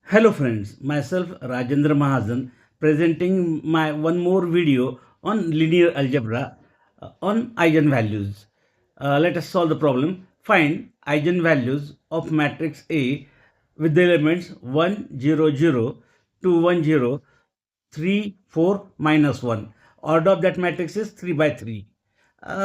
Hello friends, myself Rajendra Mahajan presenting my one more video on linear algebra on eigenvalues. Let us solve the problem. Find eigenvalues of matrix A with the elements 1, 0, 0, 2, 1, 0, 3, 4, minus 1. Order of that matrix is 3 by 3.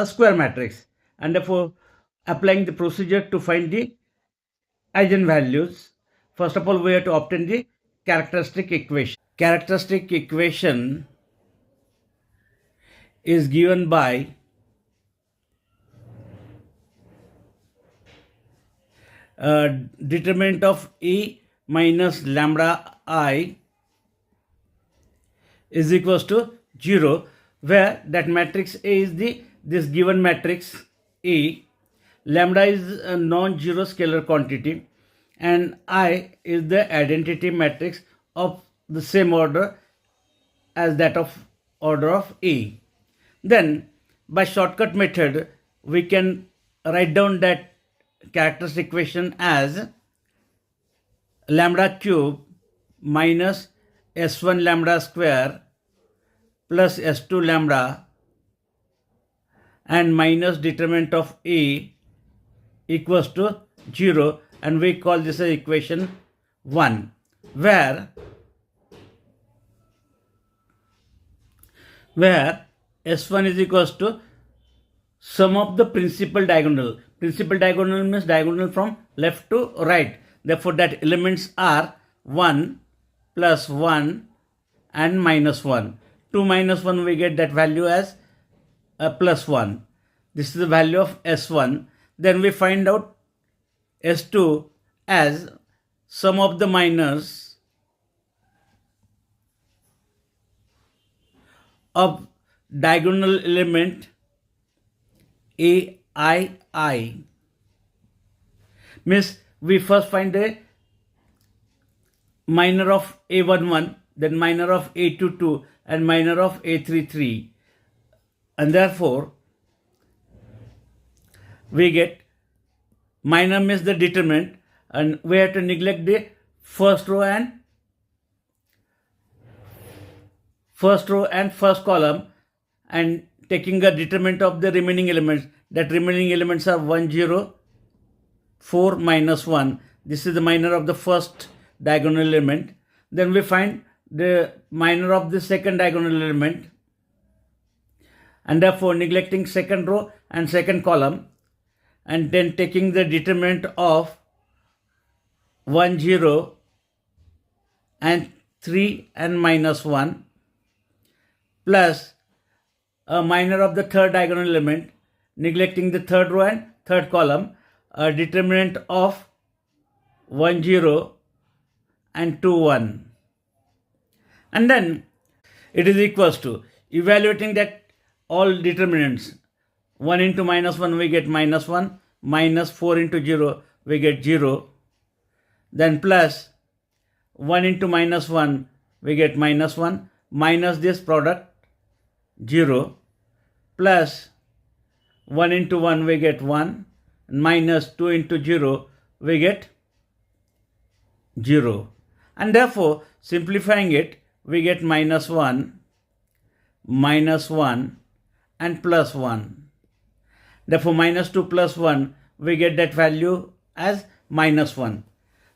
Square matrix. And therefore, applying the procedure to find the eigenvalues, first of all, we have to obtain the characteristic equation. Characteristic equation is given by determinant of A minus lambda I is equals to 0, where that matrix A is this given matrix A. Lambda is a non-zero scalar quantity and I is the identity matrix of the same order as that of order of A. Then by shortcut method we can write down that characteristic equation as lambda cube minus s1 lambda square plus s2 lambda and minus determinant of A equals to 0, and we call this as equation 1, where S1 is equals to sum of the principal diagonal. Principal diagonal means diagonal from left to right. Therefore, that elements are 1 plus 1 and minus 1. 2 minus 1, we get that value as plus 1. This is the value of S1. Then we find out S2 as sum of the minors of diagonal element AII. Means we first find a minor of A11, then minor of A22 and minor of A33, and therefore we get minor means the determinant, and we have to neglect the first row and first column and taking the determinant of the remaining elements. That remaining elements are 1, 0, 4, minus 1. This is the minor of the first diagonal element. Then we find the minor of the second diagonal element, and therefore neglecting second row and second column, and then taking the determinant of 1, 0 and 3 and minus 1 plus a minor of the third diagonal element, neglecting the third row and third column, a determinant of 1, 0 and 2, 1. And then it is equals to evaluating that all determinants. 1 into minus 1 we get minus 1, minus 4 into 0 we get 0, then plus 1 into minus 1 we get minus 1, minus this product 0, plus 1 into 1 we get 1, minus 2 into 0 we get 0, and therefore simplifying it we get minus 1, and plus 1. Therefore, minus 2 plus 1, we get that value as minus 1.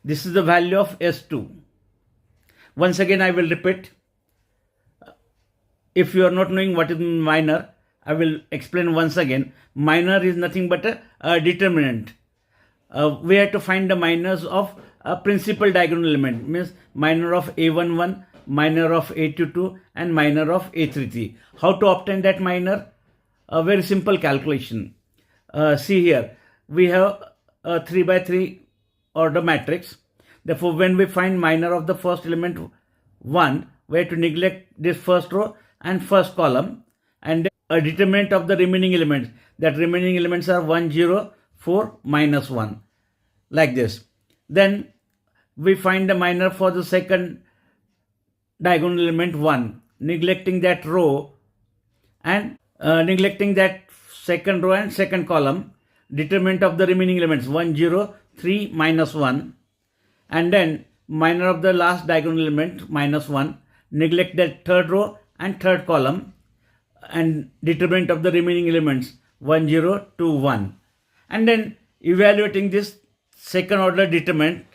This is the value of S2. Once again, I will repeat. If you are not knowing what is minor, I will explain once again. Minor is nothing but a determinant. We have to find the minors of a principal diagonal element, means minor of A11, minor of A22, and minor of A33. How to obtain that minor? A very simple calculation. See here, we have a 3 by 3 order matrix. Therefore, when we find minor of the first element 1, we have to neglect this first row and first column, and a determinant of the remaining elements. That remaining elements are 1, 0, 4, minus 1, like this. Then we find the minor for the second diagonal element 1, neglecting that row and neglecting that second row and second column, determinant of the remaining elements 1, 0, 3, minus 1, and then minor of the last diagonal element minus 1, neglect that third row and third column, and determinant of the remaining elements 1, 0, 2, 1. And then evaluating this second order determinant,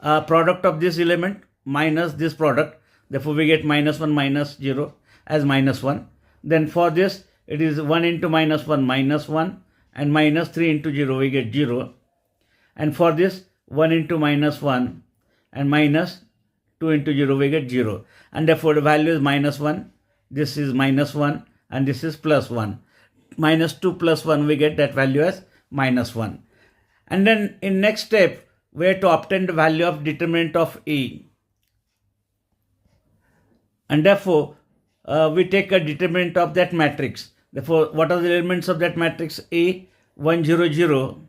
product of this element minus this product, therefore we get minus 1 minus 0 as minus 1. Then for this it is 1 into minus 1 minus 1, and minus 3 into 0 we get 0. And for this 1 into minus 1 and minus 2 into 0 we get 0. And therefore the value is minus 1, this is minus 1, and this is plus 1. Minus 2 plus 1 we get that value as minus 1. And then in next step we have to obtain the value of determinant of E. And therefore we take a determinant of that matrix. Therefore, what are the elements of that matrix? A, 1, 0, 0,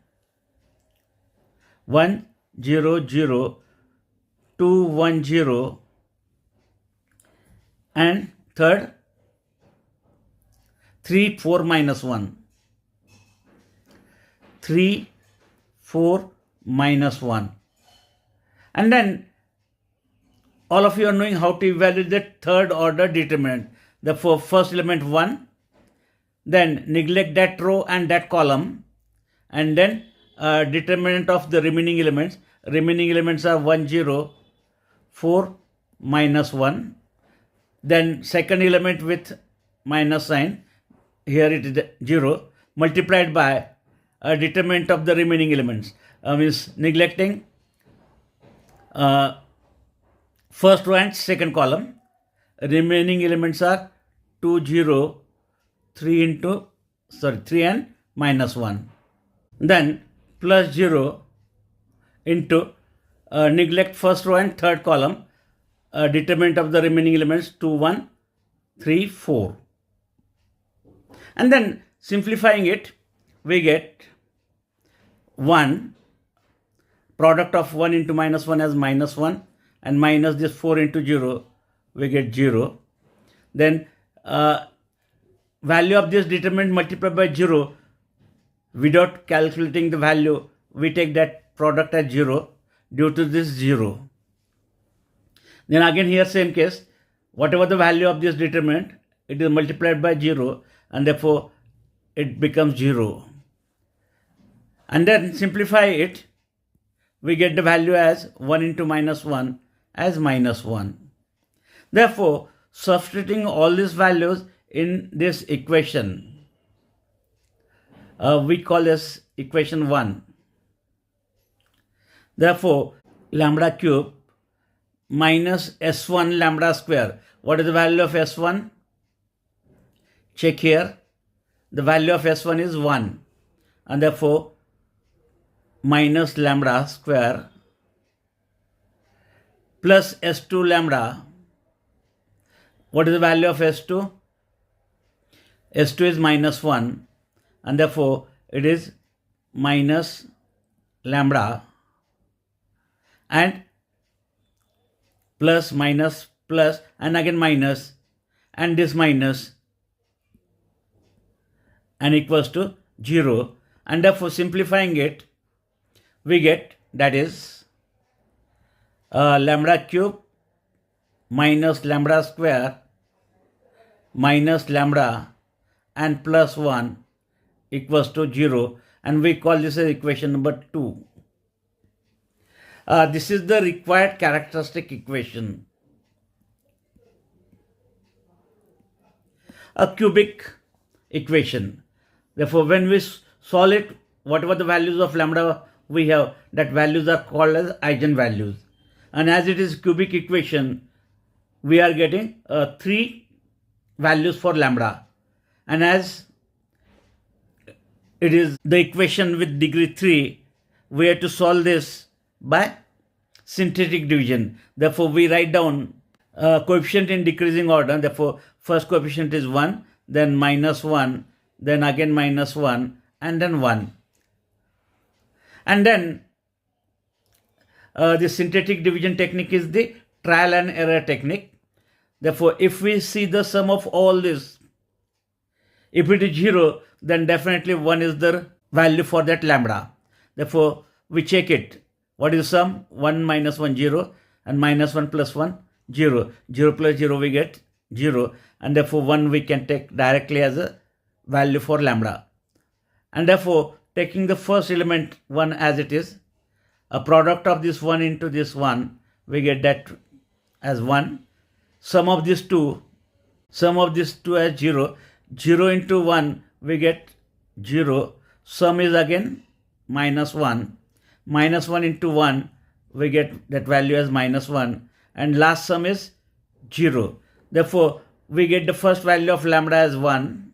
1, 0, 0, 2, 1, 0, and third 3, 4, minus 1. 3, 4, minus 1. And then all of you are knowing how to evaluate the third order determinant. Therefore, first element 1, then neglect that row and that column, and then determinant of the remaining elements. Remaining elements are 1, 0, 4, minus 1. Then second element with minus sign, here it is 0, multiplied by determinant of the remaining elements. Means neglecting first row and second column. Remaining elements are 2, 0, 3 and minus 1. Then plus 0 into neglect first row and third column, determinant of the remaining elements 2, 1, 3, 4. And then simplifying it, we get 1, product of 1 into minus 1 as minus 1, and minus this 4 into 0, we get 0. Then value of this determinant multiplied by 0, without calculating the value, we take that product as 0 due to this 0. Then again here same case, whatever the value of this determinant, it is multiplied by 0, and therefore it becomes 0. And then simplify it, we get the value as 1 into minus 1 as minus 1. Therefore, substituting all these values in this equation, we call this equation 1. Therefore, lambda cube minus S1 lambda square. What is the value of S1? Check here. The value of S1 is 1. And therefore, minus lambda square plus S2 lambda. What is the value of S2? S2 is minus 1, and therefore it is minus lambda and plus minus plus and again minus and this minus and equals to 0. And therefore simplifying it, we get that is lambda cube minus lambda square minus lambda and plus 1 equals to 0, and we call this as equation number 2. This is the required characteristic equation. A cubic equation. Therefore, when we solve it, whatever the values of lambda we have, that values are called as eigenvalues. And as it is cubic equation, we are getting 3 values for lambda. And as it is the equation with degree 3, we have to solve this by synthetic division. Therefore, we write down coefficient in decreasing order. Therefore, first coefficient is 1, then minus 1, then again minus 1, and then 1. And then the synthetic division technique is the trial and error technique. Therefore, if we see the sum of all this, if it is 0, then definitely 1 is the value for that lambda. Therefore, we check it. What is the sum? 1 minus 1, 0. and minus 1 plus 1, 0. 0 plus 0 we get 0, and therefore 1 we can take directly as a value for lambda. And therefore taking the first element 1 as it is, a product of this 1 into this 1, we get that as 1. Sum of these two as 0. 0 into 1 we get 0. Sum is again minus 1. Minus 1 into 1 we get that value as minus 1, and last sum is 0. Therefore we get the first value of lambda as 1.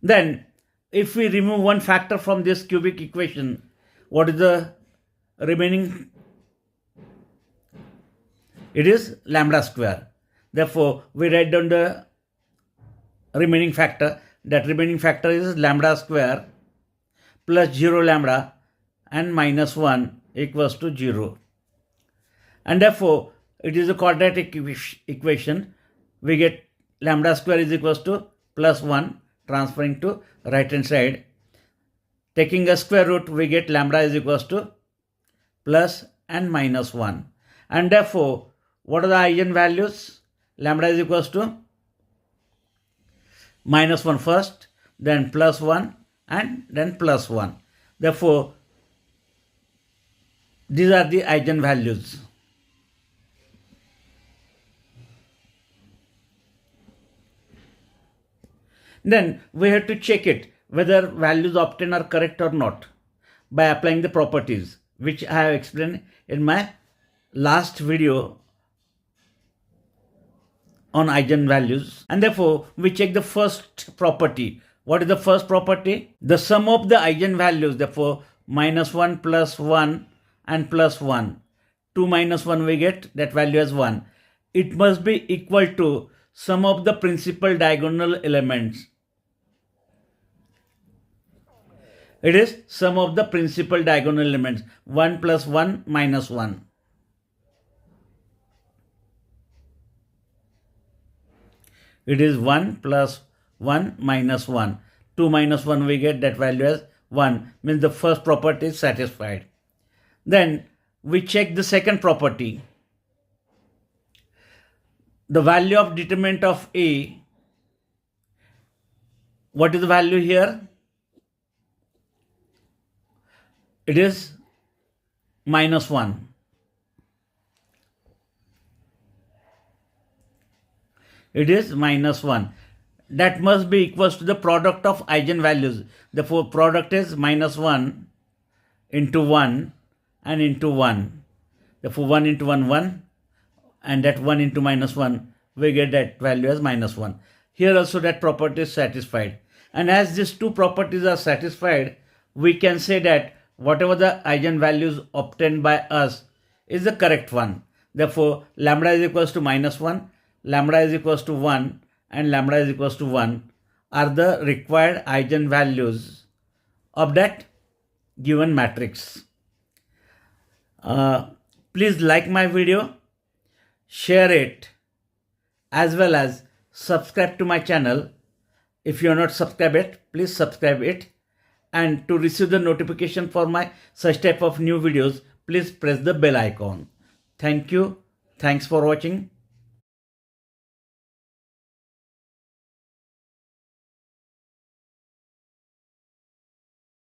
Then if we remove one factor from this cubic equation, what is the remaining? It is lambda square. Therefore we write down the remaining factor. That remaining factor is lambda square plus 0 lambda and minus 1 equals to 0. And therefore it is a quadratic equation. We get lambda square is equals to plus 1, transferring to right hand side. Taking a square root, we get lambda is equals to plus and minus 1. And therefore what are the eigenvalues? Lambda is equals to minus 1 first, then plus 1, and then plus 1. Therefore these are the eigenvalues. Then we have to check it whether values obtained are correct or not by applying the properties, which I have explained in my last video on eigenvalues. And therefore we check the first property. What is the first property? The sum of the eigenvalues, therefore minus 1 plus 1 and plus 1. 2 minus 1 we get that value as 1. It must be equal to sum of the principal diagonal elements. It is sum of the principal diagonal elements. 1 plus 1 minus 1. It is 1 plus 1 minus 1. 2 minus 1 we get that value as 1. Means the first property is satisfied. Then we check the second property. The value of determinant of A. What is the value here? It is minus 1. It is minus 1. That must be equals to the product of eigenvalues. Therefore product is minus 1 into 1 and into 1. Therefore 1 into 1, 1, and that 1 into minus 1, we get that value as minus 1. Here also that property is satisfied. And as these two properties are satisfied, we can say that whatever the eigenvalues obtained by us is the correct one. Therefore lambda is equals to minus 1, lambda is equals to 1, and lambda is equals to 1 are the required eigenvalues of that given matrix. Please like my video, share it, as well as subscribe to my channel. If you are not subscribed yet, please subscribe it. And to receive the notification for my such type of new videos, please press the bell icon. Thank you. Thanks for watching.